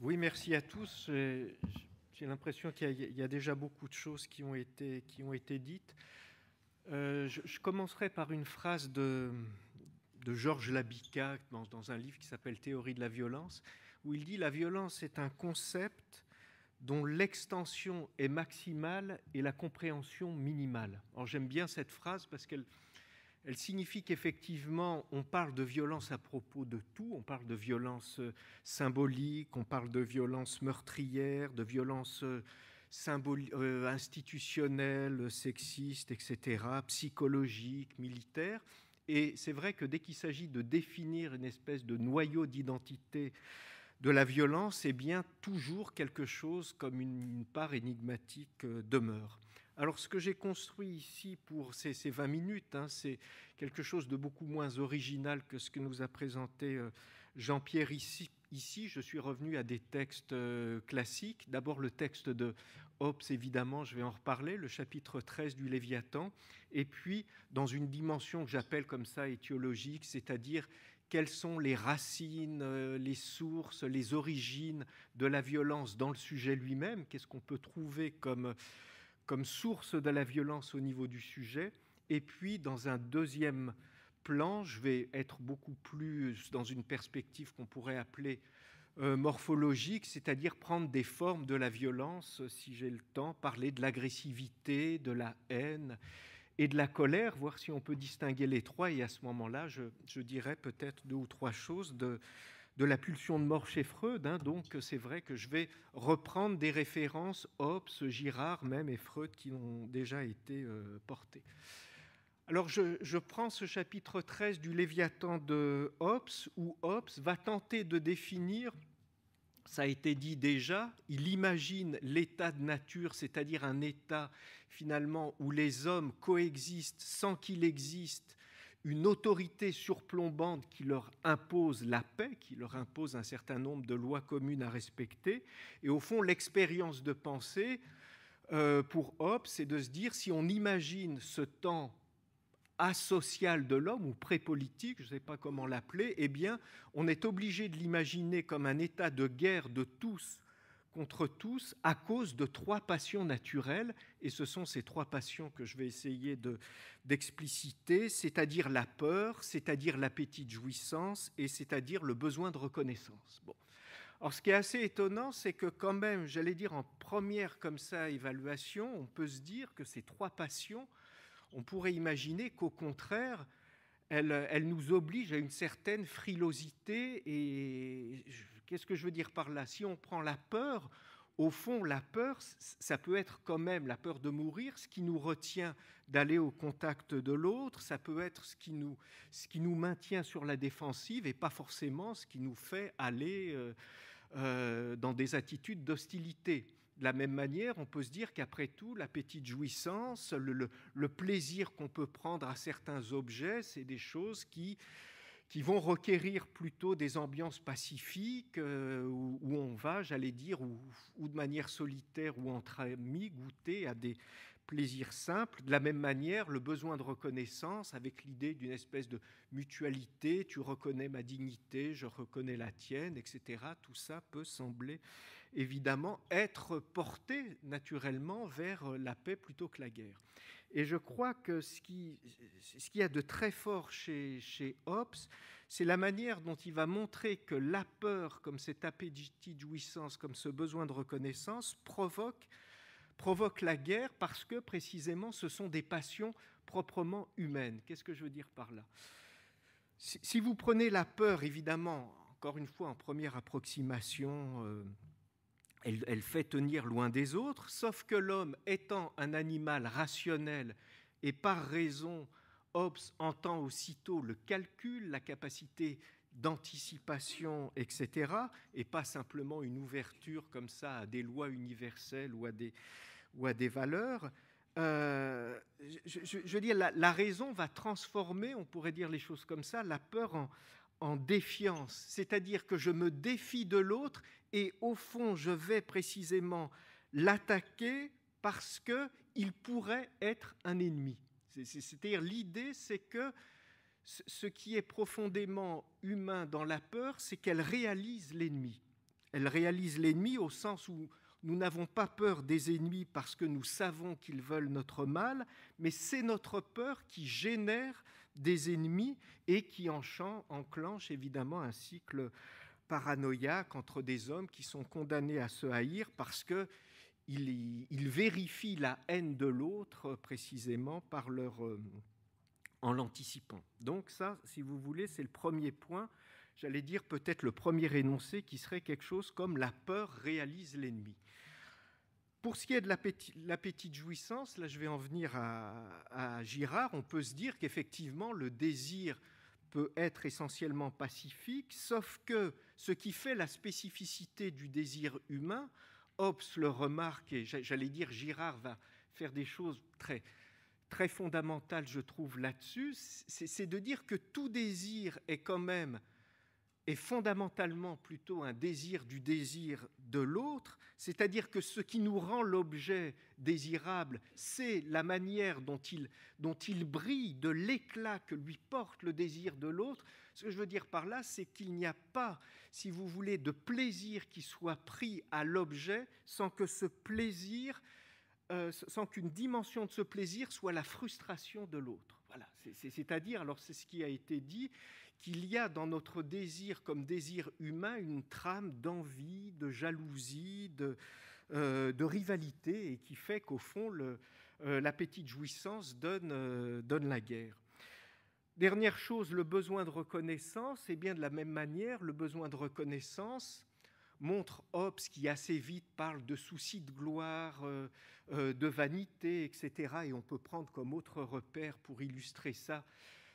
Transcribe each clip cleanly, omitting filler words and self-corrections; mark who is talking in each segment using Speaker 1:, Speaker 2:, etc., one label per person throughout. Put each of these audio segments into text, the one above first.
Speaker 1: Oui, merci à tous. J'ai l'impression qu'il y a déjà beaucoup de choses qui ont été dites. Je commencerai par une phrase de Georges Labica dans un livre qui s'appelle Théorie de la violence, où il dit: la violence est un concept dont l'extension est maximale et la compréhension minimale. Alors j'aime bien cette phrase parce qu'elle signifie qu'effectivement, on parle de violence à propos de tout. On parle de violence symbolique, on parle de violence meurtrière, de violence institutionnelle, sexiste, etc., psychologique, militaire. Et c'est vrai que dès qu'il s'agit de définir une espèce de noyau d'identité de la violence, eh bien, toujours quelque chose comme une part énigmatique demeure. Alors, ce que j'ai construit ici pour ces 20 minutes, c'est quelque chose de beaucoup moins original que ce que nous a présenté Jean-Pierre ici. Je suis revenu à des textes classiques. D'abord, le texte de Hobbes, évidemment, je vais en reparler, le chapitre 13 du Léviathan, et puis dans une dimension que j'appelle comme ça étiologique, c'est-à-dire quelles sont les racines, les sources, les origines de la violence dans le sujet lui-même, qu'est-ce qu'on peut trouver comme source de la violence au niveau du sujet. Et puis, dans un deuxième plan, je vais être beaucoup plus dans une perspective qu'on pourrait appeler morphologique, c'est-à-dire prendre des formes de la violence, si j'ai le temps, parler de l'agressivité, de la haine et de la colère, voir si on peut distinguer les trois. Et à ce moment-là, je dirais peut-être 2 ou 3 choses de la pulsion de mort chez Freud. Donc c'est vrai que je vais reprendre des références Hobbes, Girard même et Freud qui ont déjà été portées. Alors je prends ce chapitre 13 du Léviathan de Hobbes, où Hobbes va tenter de définir, ça a été dit déjà, il imagine l'état de nature, c'est-à-dire un état finalement où les hommes coexistent sans qu'il existe une autorité surplombante qui leur impose la paix, qui leur impose un certain nombre de lois communes à respecter. Et au fond, l'expérience de pensée, pour Hobbes, c'est de se dire, si on imagine ce temps asocial de l'homme ou pré-politique, je ne sais pas comment l'appeler, eh bien, on est obligé de l'imaginer comme un état de guerre de tous contre tous à cause de 3 passions naturelles, et ce sont ces 3 passions que je vais essayer d'expliciter, c'est-à-dire la peur, c'est-à-dire l'appétit de jouissance, et c'est-à-dire le besoin de reconnaissance. Bon. Alors, ce qui est assez étonnant, c'est que quand même, j'allais dire en première comme ça évaluation, on peut se dire que ces 3 passions, on pourrait imaginer qu'au contraire, elle nous oblige à une certaine frilosité. Et qu'est-ce que je veux dire par là? Si on prend la peur, au fond, la peur, ça peut être quand même la peur de mourir, ce qui nous retient d'aller au contact de l'autre, ça peut être ce qui nous maintient sur la défensive et pas forcément ce qui nous fait aller dans des attitudes d'hostilité. De la même manière, on peut se dire qu'après tout, l'appétit de jouissance, le plaisir qu'on peut prendre à certains objets, c'est des choses qui vont requérir plutôt des ambiances pacifiques où on va, j'allais dire, ou de manière solitaire ou entre amis, goûter à des plaisirs simples. De la même manière, le besoin de reconnaissance avec l'idée d'une espèce de mutualité, tu reconnais ma dignité, je reconnais la tienne, etc. Tout ça peut sembler évidemment être porté naturellement vers la paix plutôt que la guerre. Et je crois que ce qu'il y a de très fort chez Hobbes, c'est la manière dont il va montrer que la peur, comme cet appétit de jouissance, comme ce besoin de reconnaissance, provoque la guerre parce que précisément ce sont des passions proprement humaines. Qu'est-ce que je veux dire par là? Si vous prenez la peur, évidemment, encore une fois en première approximation, elle fait tenir loin des autres, sauf que l'homme étant un animal rationnel et par raison, Hobbes entend aussitôt le calcul, la capacité d'anticipation, etc., et pas simplement une ouverture comme ça à des lois universelles ou à des valeurs. Je veux dire, la raison va transformer, on pourrait dire les choses comme ça, la peur en défiance, c'est-à-dire que je me défie de l'autre et au fond, je vais précisément l'attaquer parce qu'il pourrait être un ennemi. C'est-à-dire l'idée, c'est que ce qui est profondément humain dans la peur, c'est qu'elle réalise l'ennemi. Elle réalise l'ennemi au sens où nous n'avons pas peur des ennemis parce que nous savons qu'ils veulent notre mal, mais c'est notre peur qui génère des ennemis et qui enclenche évidemment un cycle paranoïaque entre des hommes qui sont condamnés à se haïr parce qu'ils vérifient la haine de l'autre précisément en l'anticipant. Donc ça, si vous voulez, c'est le premier point, j'allais dire peut-être le premier énoncé qui serait quelque chose comme la peur réalise l'ennemi. Pour ce qui est de l'appétit de jouissance, là je vais en venir à Girard, on peut se dire qu'effectivement le désir peut être essentiellement pacifique, sauf que ce qui fait la spécificité du désir humain, Hobbes le remarque, et j'allais dire Girard va faire des choses très, très fondamentales, je trouve, là-dessus, c'est de dire que tout désir est quand même est fondamentalement plutôt un désir du désir de l'autre, c'est-à-dire que ce qui nous rend l'objet désirable, c'est la manière dont il brille, de l'éclat que lui porte le désir de l'autre. Ce que je veux dire par là, c'est qu'il n'y a pas, si vous voulez, de plaisir qui soit pris à l'objet sans que ce plaisir, sans qu'une dimension de ce plaisir soit la frustration de l'autre. Voilà, c'est-à-dire, alors c'est ce qui a été dit, qu'il y a dans notre désir comme désir humain une trame d'envie, de jalousie, de rivalité, et qui fait qu'au fond, l'appétit de jouissance donne la guerre. Dernière chose, le besoin de reconnaissance, et bien de la même manière, le besoin de reconnaissance montre Hobbes qui assez vite parle de soucis de gloire, de vanité, etc. Et on peut prendre comme autre repère pour illustrer ça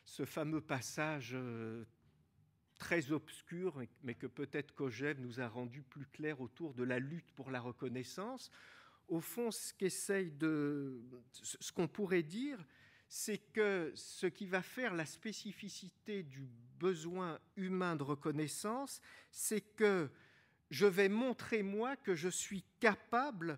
Speaker 1: ce fameux passage très obscur, mais que peut-être Kojève nous a rendu plus clair autour de la lutte pour la reconnaissance. Au fond, ce qu'on pourrait dire, c'est que ce qui va faire la spécificité du besoin humain de reconnaissance, c'est que je vais montrer, moi, que je suis capable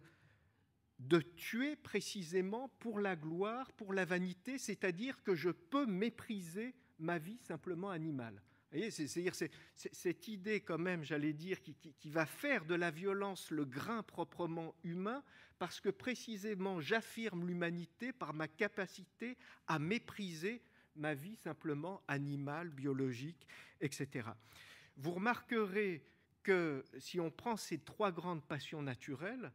Speaker 1: de tuer précisément pour la gloire, pour la vanité, c'est-à-dire que je peux mépriser ma vie simplement animale. Vous voyez, c'est-à-dire cette idée quand même, j'allais dire, qui va faire de la violence le grain proprement humain, parce que précisément j'affirme l'humanité par ma capacité à mépriser ma vie simplement animale, biologique, etc. Vous remarquerez que si on prend ces trois grandes passions naturelles,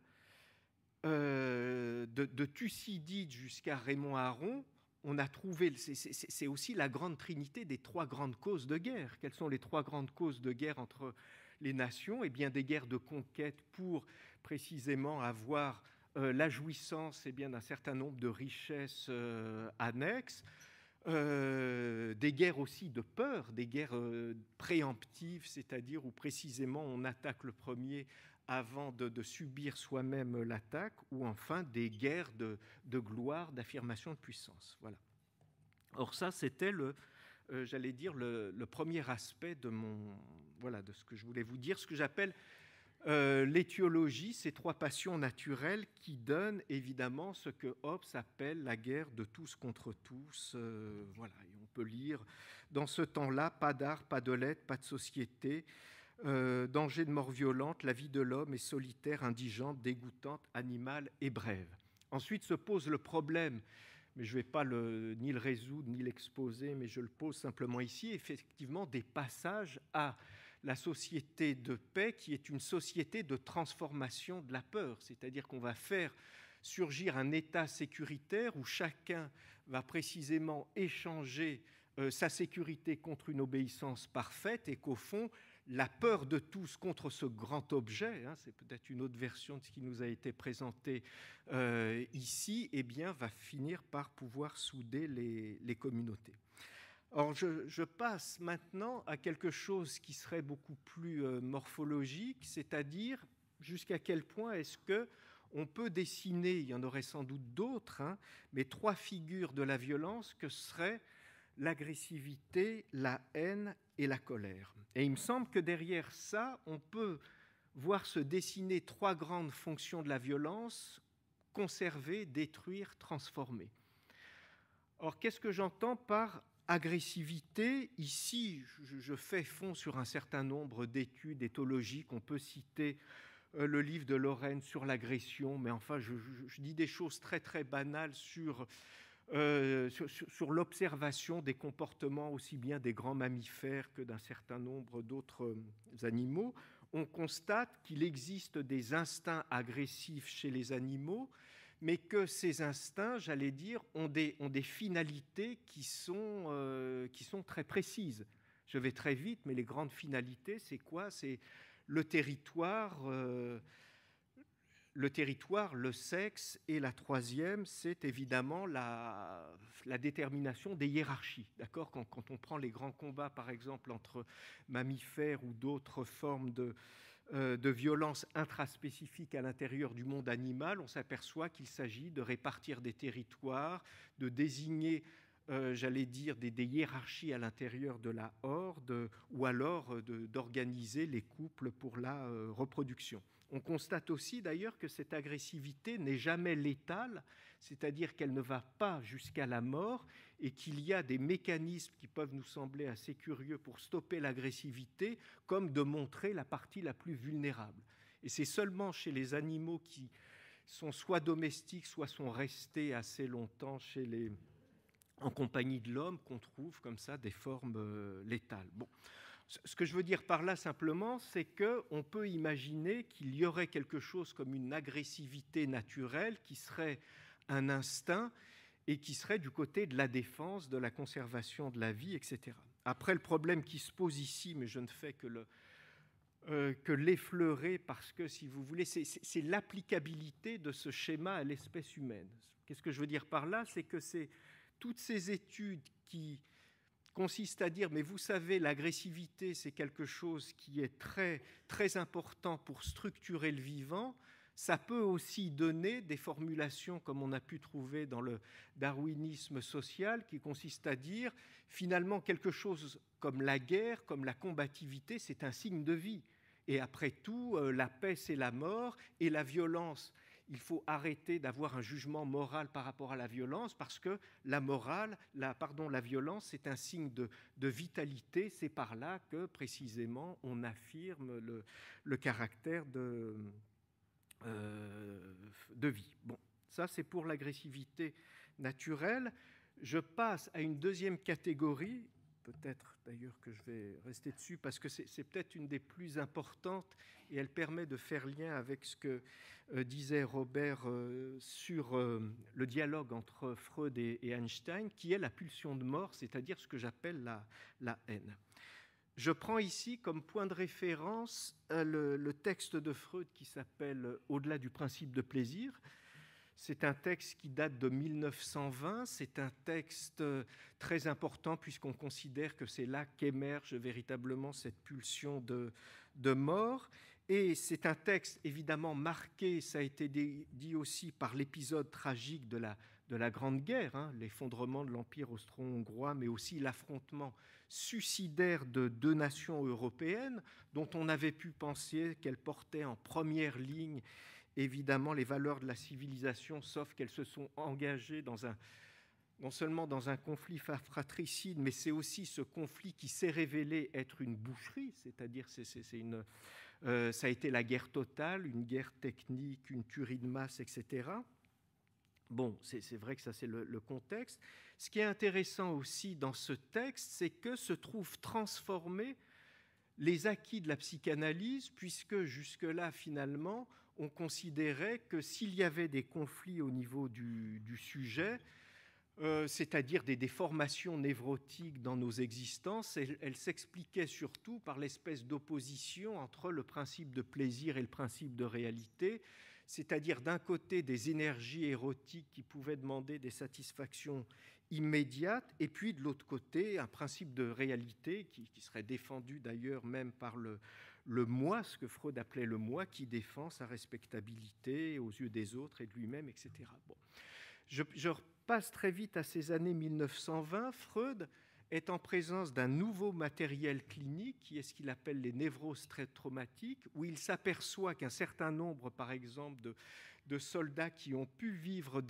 Speaker 1: de Thucydide jusqu'à Raymond Aron, on a trouvé, c'est aussi la grande trinité des trois grandes causes de guerre. Quelles sont les trois grandes causes de guerre entre les nations ? Eh bien, des guerres de conquête pour précisément avoir la jouissance d'un certain nombre de richesses annexes, des guerres aussi de peur, des guerres préemptives, c'est-à-dire où précisément on attaque le premier avant de subir soi-même l'attaque, ou enfin des guerres de gloire, d'affirmation de puissance. Voilà. Or ça, c'était j'allais dire, le premier aspect de ce que je voulais vous dire, ce que j'appelle l'étiologie, ces trois passions naturelles qui donnent évidemment ce que Hobbes appelle la guerre de tous contre tous. Voilà, et on peut lire dans ce temps-là, pas d'art, pas de lettres, pas de société, danger de mort violente, la vie de l'homme est solitaire, indigente, dégoûtante, animale et brève. Ensuite se pose le problème, mais je ne vais pas ni le résoudre ni l'exposer, mais je le pose simplement ici, effectivement des passages à la société de paix qui est une société de transformation de la peur, c'est-à-dire qu'on va faire surgir un état sécuritaire où chacun va précisément échanger sa sécurité contre une obéissance parfaite, et qu'au fond, la peur de tous contre ce grand objet, c'est peut-être une autre version de ce qui nous a été présenté ici, eh bien, va finir par pouvoir souder les communautés. Or, je passe maintenant à quelque chose qui serait beaucoup plus morphologique, c'est-à-dire jusqu'à quel point est-ce qu'on peut dessiner, il y en aurait sans doute d'autres, mais trois figures de la violence que seraient l'agressivité, la haine et la colère. Et il me semble que derrière ça, on peut voir se dessiner trois grandes fonctions de la violence: conserver, détruire, transformer. Or, qu'est-ce que j'entends par agressivité, ici, je fais fond sur un certain nombre d'études éthologiques. On peut citer le livre de Lorraine sur l'agression, mais enfin, je dis des choses très, très banales sur l'observation des comportements aussi bien des grands mammifères que d'un certain nombre d'autres animaux. On constate qu'il existe des instincts agressifs chez les animaux, mais que ces instincts, j'allais dire, ont des finalités qui sont très précises. Je vais très vite, mais les grandes finalités, c'est quoi? C'est le territoire, le sexe, et la troisième, c'est évidemment la détermination des hiérarchies. D'accord? Quand on prend les grands combats, par exemple, entre mammifères ou d'autres formes de violence intraspécifique à l'intérieur du monde animal, on s'aperçoit qu'il s'agit de répartir des territoires, de désigner, j'allais dire, des hiérarchies à l'intérieur de la horde, ou alors d'organiser les couples pour la reproduction. On constate aussi d'ailleurs que cette agressivité n'est jamais létale, c'est-à-dire qu'elle ne va pas jusqu'à la mort, et qu'il y a des mécanismes qui peuvent nous sembler assez curieux pour stopper l'agressivité, comme de montrer la partie la plus vulnérable. Et c'est seulement chez les animaux qui sont soit domestiques, soit sont restés assez longtemps en compagnie de l'homme qu'on trouve comme ça des formes létales. Bon. Ce que je veux dire par là simplement, c'est qu'on peut imaginer qu'il y aurait quelque chose comme une agressivité naturelle qui serait un instinct et qui serait du côté de la défense, de la conservation de la vie, etc. Après, le problème qui se pose ici, mais je ne fais que l'effleurer parce que, si vous voulez, c'est l'applicabilité de ce schéma à l'espèce humaine. Qu'est-ce que je veux dire par là? C'est que c'est toutes ces études qui consiste à dire, mais vous savez, l'agressivité, c'est quelque chose qui est très, très important pour structurer le vivant. Ça peut aussi donner des formulations, comme on a pu trouver dans le darwinisme social, qui consiste à dire, finalement, quelque chose comme la guerre, comme la combativité, c'est un signe de vie. Et après tout, la paix, c'est la mort, et la violence, il faut arrêter d'avoir un jugement moral par rapport à la violence, parce que la violence, c'est un signe de vitalité. C'est par là que, précisément, on affirme le caractère de vie. Bon, ça, c'est pour l'agressivité naturelle. Je passe à une deuxième catégorie, peut-être d'ailleurs que je vais rester dessus, parce que c'est peut-être une des plus importantes, et elle permet de faire lien avec ce que disait Robert sur le dialogue entre Freud et Einstein, qui est la pulsion de mort, c'est-à-dire ce que j'appelle la haine. Je prends ici comme point de référence le texte de Freud qui s'appelle « Au-delà du principe de plaisir ». C'est un texte qui date de 1920. C'est un texte très important puisqu'on considère que c'est là qu'émerge véritablement cette pulsion de mort. Et c'est un texte évidemment marqué, ça a été dit aussi, par l'épisode tragique de la Grande Guerre, l'effondrement de l'Empire austro-hongrois, mais aussi l'affrontement suicidaire de deux nations européennes dont on avait pu penser qu'elles portaient en première ligne évidemment les valeurs de la civilisation, sauf qu'elles se sont engagées non seulement dans un conflit fratricide, mais c'est aussi ce conflit qui s'est révélé être une boucherie, c'est-à-dire ça a été la guerre totale, une guerre technique, une tuerie de masse, etc. Bon, c'est vrai que ça, c'est le contexte. Ce qui est intéressant aussi dans ce texte, c'est que se trouvent transformés les acquis de la psychanalyse, puisque jusque-là, finalement, on considérait que s'il y avait des conflits au niveau du sujet, c'est-à-dire des déformations névrotiques dans nos existences, elles s'expliquaient surtout par l'espèce d'opposition entre le principe de plaisir et le principe de réalité, c'est-à-dire d'un côté des énergies érotiques qui pouvaient demander des satisfactions immédiates, et puis de l'autre côté un principe de réalité qui serait défendu d'ailleurs même par le moi, ce que Freud appelait le moi, qui défend sa respectabilité aux yeux des autres et de lui-même, etc. Bon. Je repasse très vite à ces années 1920. Freud est en présence d'un nouveau matériel clinique qui est ce qu'il appelle les névroses très traumatiques, où il s'aperçoit qu'un certain nombre, par exemple, de soldats qui ont pu vivre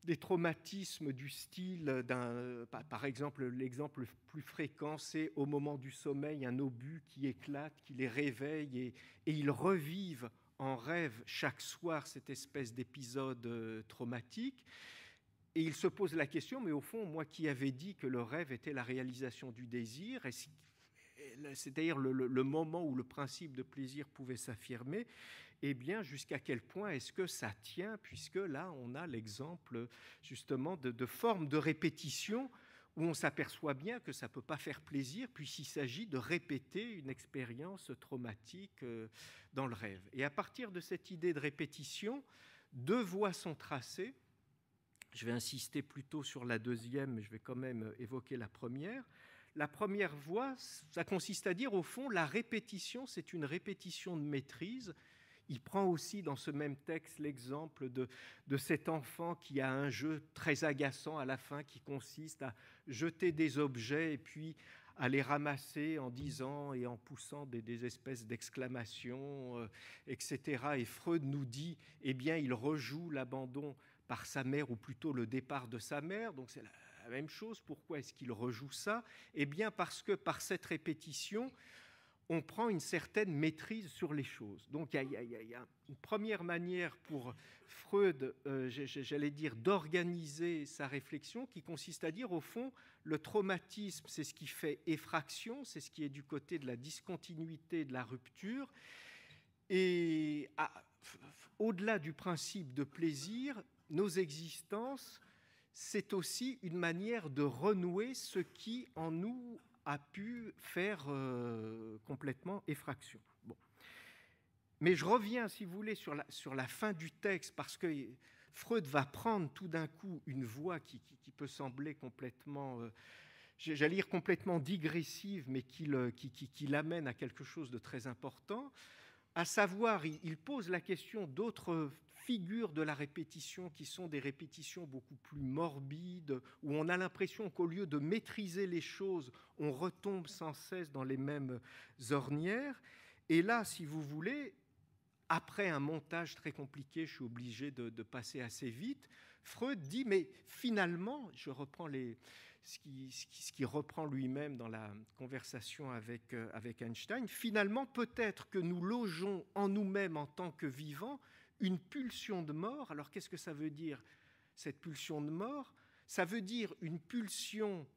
Speaker 1: des traumatismes du style par exemple, l'exemple le plus fréquent, c'est au moment du sommeil, un obus qui éclate, qui les réveille et ils revivent en rêve chaque soir cette espèce d'épisode traumatique. Et il se pose la question, mais au fond, moi qui avais dit que le rêve était la réalisation du désir, c'est-à-dire le moment où le principe de plaisir pouvait s'affirmer, eh bien, jusqu'à quel point est-ce que ça tient, puisque là, on a l'exemple justement de formes de répétition où on s'aperçoit bien que ça ne peut pas faire plaisir, puisqu'il s'agit de répéter une expérience traumatique dans le rêve. Et à partir de cette idée de répétition, deux voies sont tracées. Je vais insister plutôt sur la deuxième, mais je vais quand même évoquer la première. La première voie, ça consiste à dire, au fond, la répétition, c'est une répétition de maîtrise. Il prend aussi dans ce même texte l'exemple de cet enfant qui a un jeu très agaçant à la fin qui consiste à jeter des objets et puis à les ramasser en disant et en poussant des espèces d'exclamations, etc. Et Freud nous dit, eh bien, il rejoue l'abandon par sa mère, ou plutôt le départ de sa mère, donc c'est la même chose. Pourquoi est-ce qu'il rejoue ça? Eh bien parce que par cette répétition, on prend une certaine maîtrise sur les choses. Donc il y a une première manière pour Freud, j'allais dire, d'organiser sa réflexion qui consiste à dire, au fond, le traumatisme, c'est ce qui fait effraction, c'est ce qui est du côté de la discontinuité, de la rupture. Et au-delà du principe de plaisir, nos existences, c'est aussi une manière de renouer ce qui, en nous, a pu faire complètement effraction. Bon. Mais je reviens, si vous voulez, sur la fin du texte, parce que Freud va prendre tout d'un coup une voie qui peut sembler complètement, j'allais dire complètement digressive, mais qui l'amène à quelque chose de très important. À savoir, il pose la question d'autres figures de la répétition qui sont des répétitions beaucoup plus morbides, où on a l'impression qu'au lieu de maîtriser les choses, on retombe sans cesse dans les mêmes ornières. Et là, si vous voulez, après un montage très compliqué, je suis obligé de passer assez vite, Freud dit, mais finalement, je reprends ce qui reprend lui-même dans la conversation avec Einstein, finalement, peut-être que nous logeons en nous-mêmes en tant que vivants une pulsion de mort. Alors, qu'est-ce que ça veut dire, cette pulsion de mort? Ça veut dire une pulsion,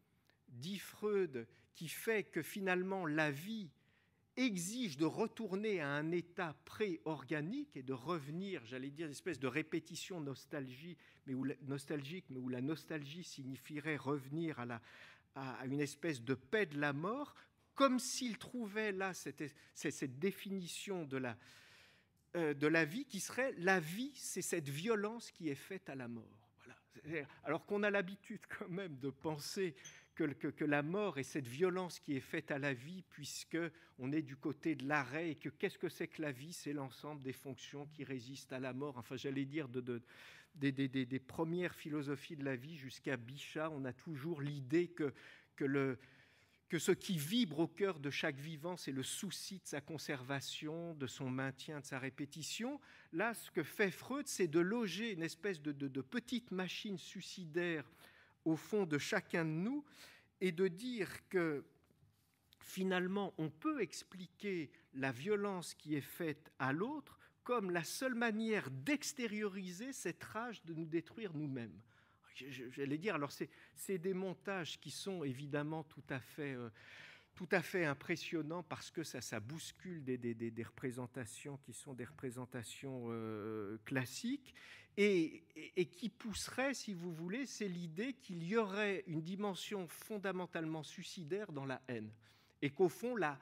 Speaker 1: dit Freud, qui fait que finalement la vie exige de retourner à un état pré-organique et de revenir, j'allais dire, une espèce de répétition nostalgique, mais où la nostalgie signifierait revenir à une espèce de paix de la mort, comme s'il trouvait là cette définition de la vie qui serait la vie, c'est cette violence qui est faite à la mort. Voilà. Alors qu'on a l'habitude quand même de penser que la mort est cette violence qui est faite à la vie, puisqu'on est du côté de l'arrêt, et que qu'est-ce que c'est que la vie? C'est l'ensemble des fonctions qui résistent à la mort. Enfin, j'allais dire, des premières philosophies de la vie jusqu'à Bichat, on a toujours l'idée que ce qui vibre au cœur de chaque vivant, c'est le souci de sa conservation, de son maintien, de sa répétition. Là, ce que fait Freud, c'est de loger une espèce de petite machine suicidaire au fond de chacun de nous et de dire que finalement, on peut expliquer la violence qui est faite à l'autre comme la seule manière d'extérioriser cette rage de nous détruire nous-mêmes. J'allais dire, alors c'est des montages qui sont évidemment tout à fait impressionnants parce que ça bouscule des représentations qui sont des représentations classiques et qui pousserait, si vous voulez, c'est l'idée qu'il y aurait une dimension fondamentalement suicidaire dans la haine et qu'au fond, la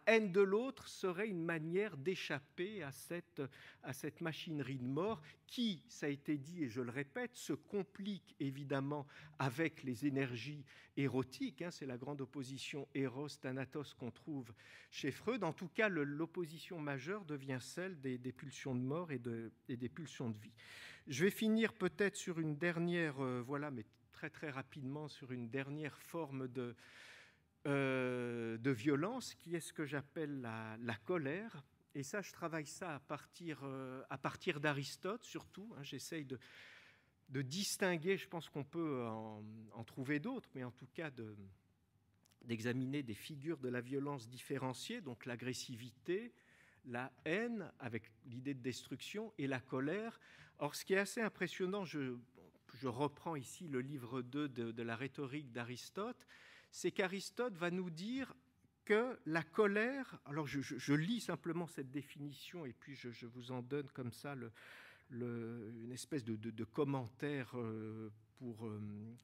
Speaker 1: haine de l'autre serait une manière d'échapper à cette machinerie de mort qui, ça a été dit et je le répète, se complique évidemment avec les énergies érotiques. C'est la grande opposition Eros-Thanatos qu'on trouve chez Freud. En tout cas, l'opposition majeure devient celle des pulsions de mort et des pulsions de vie. Je vais finir peut-être sur une dernière, mais très très rapidement, sur une dernière forme de violence, qui est ce que j'appelle la colère. Et ça, je travaille ça à partir d'Aristote, surtout. J'essaye de distinguer, je pense qu'on peut en trouver d'autres, mais en tout cas d'examiner des figures de la violence différenciées, donc l'agressivité, la haine, avec l'idée de destruction, et la colère. Or, ce qui est assez impressionnant, je reprends ici le livre 2 de la rhétorique d'Aristote, c'est qu'Aristote va nous dire que la colère, alors je lis simplement cette définition et puis je vous en donne comme ça une espèce de commentaire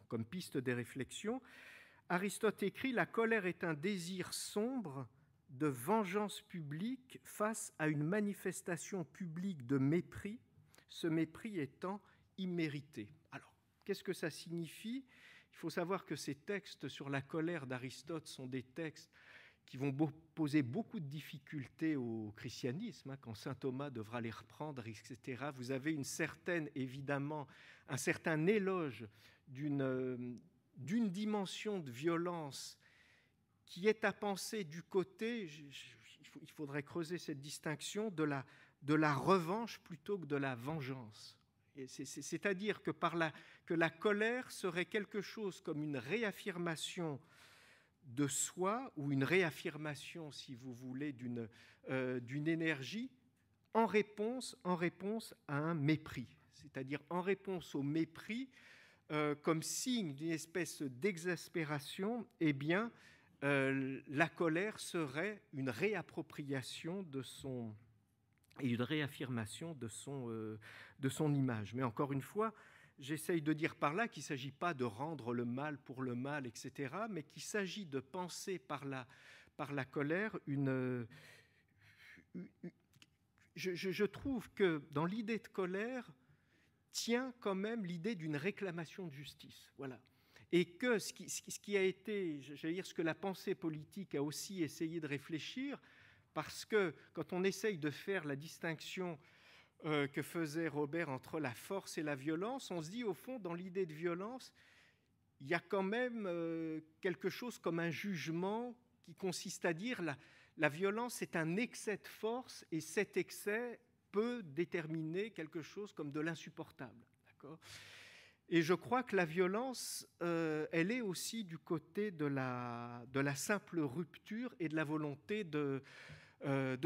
Speaker 1: comme piste des réflexions. Aristote écrit « La colère est un désir sombre de vengeance publique face à une manifestation publique de mépris, ce mépris étant immérité. » Alors, qu'est-ce que ça signifie ? Il faut savoir que ces textes sur la colère d'Aristote sont des textes qui vont poser beaucoup de difficultés au christianisme, quand saint Thomas devra les reprendre, etc. Vous avez évidemment un certain éloge d'une dimension de violence qui est à penser du côté, il faudrait creuser cette distinction, de la revanche plutôt que de la vengeance. C'est-à-dire que la colère serait quelque chose comme une réaffirmation de soi, ou une réaffirmation, si vous voulez, d'une énergie en réponse à un mépris, c'est-à-dire en réponse au mépris, comme signe d'une espèce d'exaspération, eh bien, la colère serait une réappropriation et une réaffirmation de son image. Mais encore une fois, j'essaye de dire par là qu'il ne s'agit pas de rendre le mal pour le mal, etc., mais qu'il s'agit de penser par la colère je trouve que dans l'idée de colère tient quand même l'idée d'une réclamation de justice. Voilà. Et que ce qui a été, j'allais dire, ce que la pensée politique a aussi essayé de réfléchir, parce que quand on essaye de faire la distinction que faisait Robert entre la force et la violence, on se dit au fond, dans l'idée de violence, il y a quand même quelque chose comme un jugement qui consiste à dire la violence est un excès de force et cet excès peut déterminer quelque chose comme de l'insupportable. D'accord ? Et je crois que la violence, elle est aussi du côté de la simple rupture et de la volonté de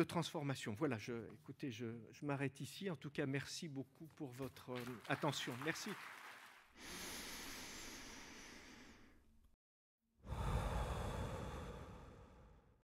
Speaker 1: transformation. Voilà, écoutez, je m'arrête ici. En tout cas, merci beaucoup pour votre attention. Merci.